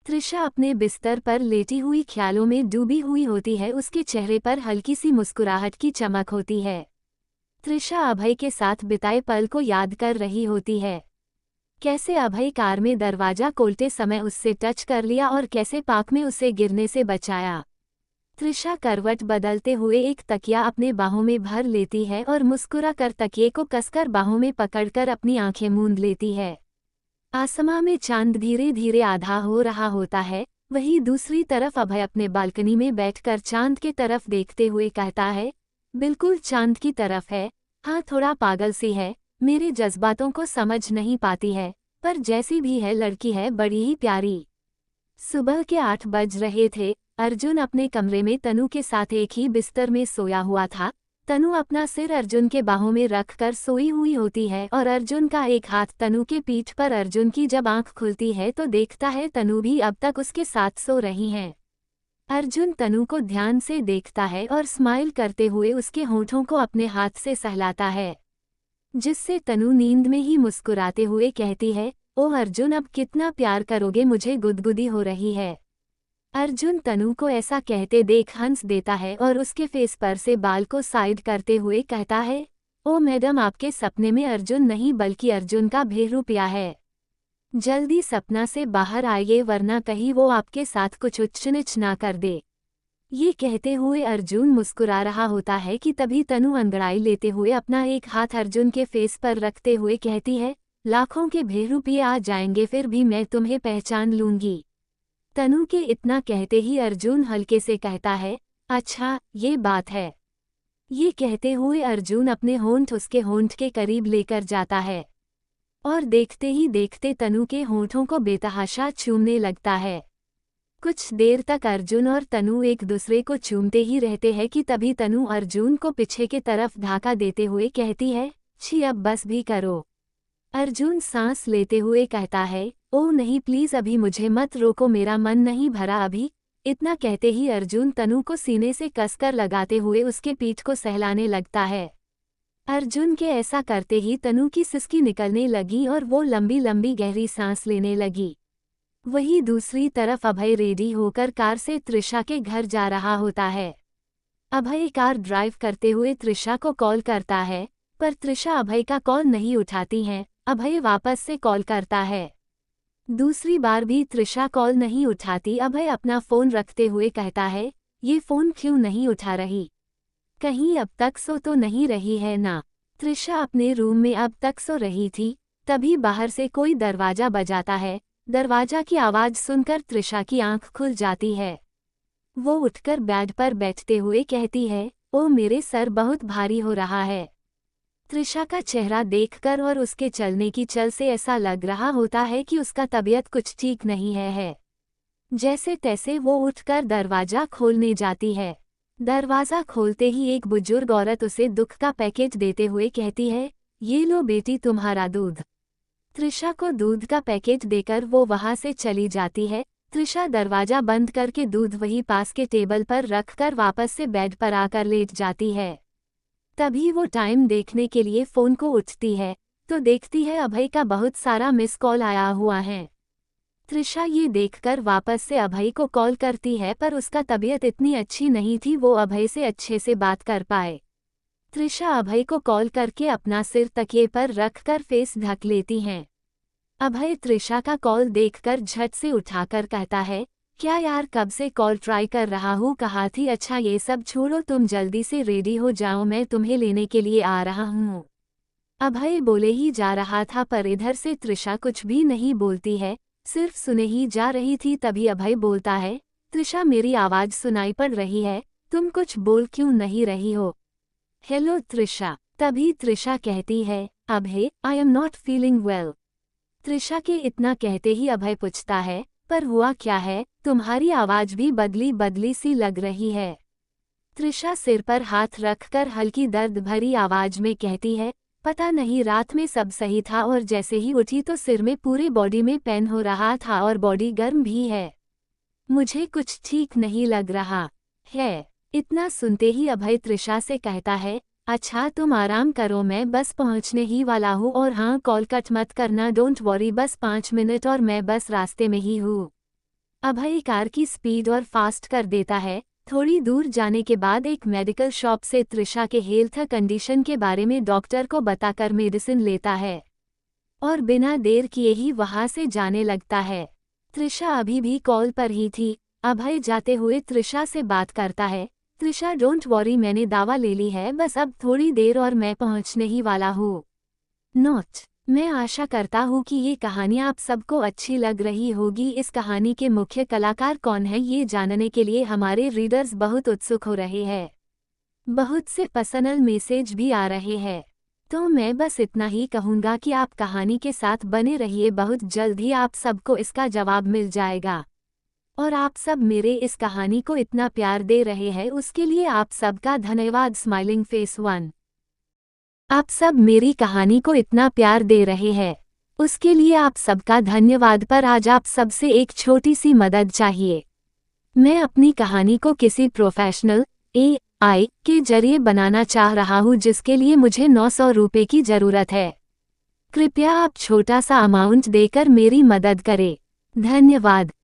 त्रिशा अपने बिस्तर पर लेटी हुई ख्यालों में डूबी हुई होती है। उसके चेहरे पर हल्की सी मुस्कुराहट की चमक होती है। त्रिशा अभय के साथ बिताए पल को याद कर रही होती है। कैसे अभय कार में दरवाजा खोलते समय उससे टच कर लिया और कैसे पार्क में उसे गिरने से बचाया। त्रिशा करवट बदलते हुए एक तकिया अपने बाहों में भर लेती है और मुस्कुरा कर तकिए को कसकर बाहों में पकड़कर अपनी आंखें मूंद लेती है। आसमां में चांद धीरे धीरे आधा हो रहा होता है। वहीं दूसरी तरफ अभय अपने बालकनी में बैठकर चांद के तरफ देखते हुए कहता है, बिल्कुल चांद की तरफ है। हाँ, थोड़ा पागल सी है, मेरे जज्बातों को समझ नहीं पाती है, पर जैसी भी है लड़की है बड़ी ही प्यारी। सुबह के 8 बज रहे थे। अर्जुन अपने कमरे में तनु के साथ एक ही बिस्तर में सोया हुआ था। तनु अपना सिर अर्जुन के बाहों में रखकर सोई हुई होती है और अर्जुन का एक हाथ तनु के पीठ पर। अर्जुन की जब आंख खुलती है तो देखता है तनु भी अब तक उसके साथ सो रही हैं। अर्जुन तनु को ध्यान से देखता है और स्माइल करते हुए उसके होठों को अपने हाथ से सहलाता है, जिससे तनु नींद में ही मुस्कुराते हुए कहती है, ओह अर्जुन, अब कितना प्यार करोगे, मुझे गुदगुदी हो रही है। अर्जुन तनु को ऐसा कहते देख हंस देता है और उसके फेस पर से बाल को साइड करते हुए कहता है, ओ मैडम, आपके सपने में अर्जुन नहीं बल्कि अर्जुन का भेड़ूपिया है। जल्दी सपना से बाहर आइए वरना कहीं वो आपके साथ कुछ उच्च नीच ना कर दे। ये कहते हुए अर्जुन मुस्कुरा रहा होता है कि तभी तनु अंगड़ाई लेते हुए अपना एक हाथ अर्जुन के फेस पर रखते हुए कहती है, लाखों के भेड़ूपिए आ जाएंगे फिर भी मैं तुम्हें पहचान लूंगी। तनु के इतना कहते ही अर्जुन हल्के से कहता है, अच्छा ये बात है। ये कहते हुए अर्जुन अपने होंठ उसके होंठ के करीब लेकर जाता है और देखते ही देखते तनु के होंठों को बेतहाशा चूमने लगता है। कुछ देर तक अर्जुन और तनु एक दूसरे को चूमते ही रहते हैं कि तभी तनु अर्जुन को पीछे के तरफ धक्का देते हुए कहती है, छी अब बस भी करो। अर्जुन सांस लेते हुए कहता है, ओह नहीं प्लीज अभी मुझे मत रोको, मेरा मन नहीं भरा अभी। इतना कहते ही अर्जुन तनु को सीने से कसकर लगाते हुए उसके पीठ को सहलाने लगता है। अर्जुन के ऐसा करते ही तनु की सिसकी निकलने लगी और वो लंबी लंबी गहरी सांस लेने लगी। वहीं दूसरी तरफ अभय रेडी होकर कार से त्रिशा के घर जा रहा होता है। अभय कार ड्राइव करते हुए त्रिशा को कॉल करता है, पर त्रिशा अभय का कॉल नहीं उठाती हैं। अभय वापस से कॉल करता है। दूसरी बार भी त्रिशा कॉल नहीं उठाती। अभय अपना फ़ोन रखते हुए कहता है, ये फ़ोन क्यों नहीं उठा रही, कहीं अब तक सो तो नहीं रही है ना। त्रिशा अपने रूम में अब तक सो रही थी। तभी बाहर से कोई दरवाज़ा बजाता है। दरवाज़ा की आवाज़ सुनकर त्रिशा की आंख खुल जाती है। वो उठकर बेड पर बैठते हुए कहती है, ओ मेरे सर बहुत भारी हो रहा है। त्रिशा का चेहरा देखकर और उसके चलने की चल से ऐसा लग रहा होता है कि उसका तबीयत कुछ ठीक नहीं है। जैसे तैसे वो उठकर दरवाज़ा खोलने जाती है। दरवाज़ा खोलते ही एक बुजुर्ग औरत उसे दुख का पैकेज देते हुए कहती है, ये लो बेटी तुम्हारा दूध। त्रिशा को दूध का पैकेज देकर वो वहाँ से चली जाती है। त्रिशा दरवाज़ा बंद करके दूध वही पास के टेबल पर रखकर वापस से बेड पर आकर लेट जाती है। तभी वो टाइम देखने के लिए फ़ोन को उठती है तो देखती है अभय का बहुत सारा मिस कॉल आया हुआ है। त्रिशा ये देखकर वापस से अभय को कॉल करती है, पर उसका तबीयत इतनी अच्छी नहीं थी वो अभय से अच्छे से बात कर पाए। त्रिशा अभय को कॉल करके अपना सिर तकिए पर रखकर फेस ढक लेती हैं। अभय त्रिशा का कॉल देखकर झट से उठाकर कहता है, क्या यार कब से कॉल ट्राई कर रहा हूँ, कहा थी। अच्छा ये सब छोड़ो, तुम जल्दी से रेडी हो जाओ, मैं तुम्हें लेने के लिए आ रहा हूँ। अभय बोले ही जा रहा था पर इधर से त्रिशा कुछ भी नहीं बोलती है, सिर्फ सुने ही जा रही थी। तभी अभय बोलता है, त्रिशा मेरी आवाज़ सुनाई पड़ रही है, तुम कुछ बोल क्यों नहीं रही हो। हेलो त्रिशा। तभी त्रिशा कहती है, Abhay I am not feeling well. Trisha के इतना कहते ही अभय पूछता है, पर हुआ क्या है, तुम्हारी आवाज़ भी बदली बदली सी लग रही है। त्रिशा सिर पर हाथ रखकर हल्की दर्द भरी आवाज़ में कहती है, पता नहीं रात में सब सही था और जैसे ही उठी तो सिर में पूरे बॉडी में पेन हो रहा था और बॉडी गर्म भी है, मुझे कुछ ठीक नहीं लग रहा है। इतना सुनते ही अभय त्रिशा से कहता है, अच्छा तुम आराम करो, मैं बस पहुंचने ही वाला हूँ और हाँ कॉल कट मत करना, डोंट वॉरी, बस 5 मिनट और मैं बस रास्ते में ही हूँ। अभय कार की स्पीड और फास्ट कर देता है। थोड़ी दूर जाने के बाद एक मेडिकल शॉप से त्रिशा के हेल्थ कंडीशन के बारे में डॉक्टर को बताकर मेडिसिन लेता है और बिना देर किए ही वहां से जाने लगता है। त्रिशा अभी भी कॉल पर ही थी। अभय जाते हुए त्रिशा से बात करता है। त्रिशा, डोंट वॉरी, मैंने दावा ले ली है, बस अब थोड़ी देर और मैं पहुंचने ही वाला हूँ। नोट: मैं आशा करता हूँ कि ये कहानी आप सबको अच्छी लग रही होगी। इस कहानी के मुख्य कलाकार कौन है ये जानने के लिए हमारे रीडर्स बहुत उत्सुक हो रहे हैं। बहुत से पर्सनल मैसेज भी आ रहे हैं। तो मैं बस इतना ही कहूँगा कि आप कहानी के साथ बने रहिए, बहुत जल्द ही आप सबको इसका जवाब मिल जाएगा। और आप सब मेरे इस कहानी को इतना प्यार दे रहे हैं उसके लिए आप सबका धन्यवाद। Smiling face 1। आप सब मेरी कहानी को इतना प्यार दे रहे हैं उसके लिए आप सबका धन्यवाद। पर आज आप सबसे एक छोटी सी मदद चाहिए। मैं अपनी कहानी को किसी प्रोफेशनल AI के जरिए बनाना चाह रहा हूँ, जिसके लिए मुझे 900 रुपये की ज़रूरत है। कृपया आप छोटा सा अमाउंट देकर मेरी मदद करें। धन्यवाद।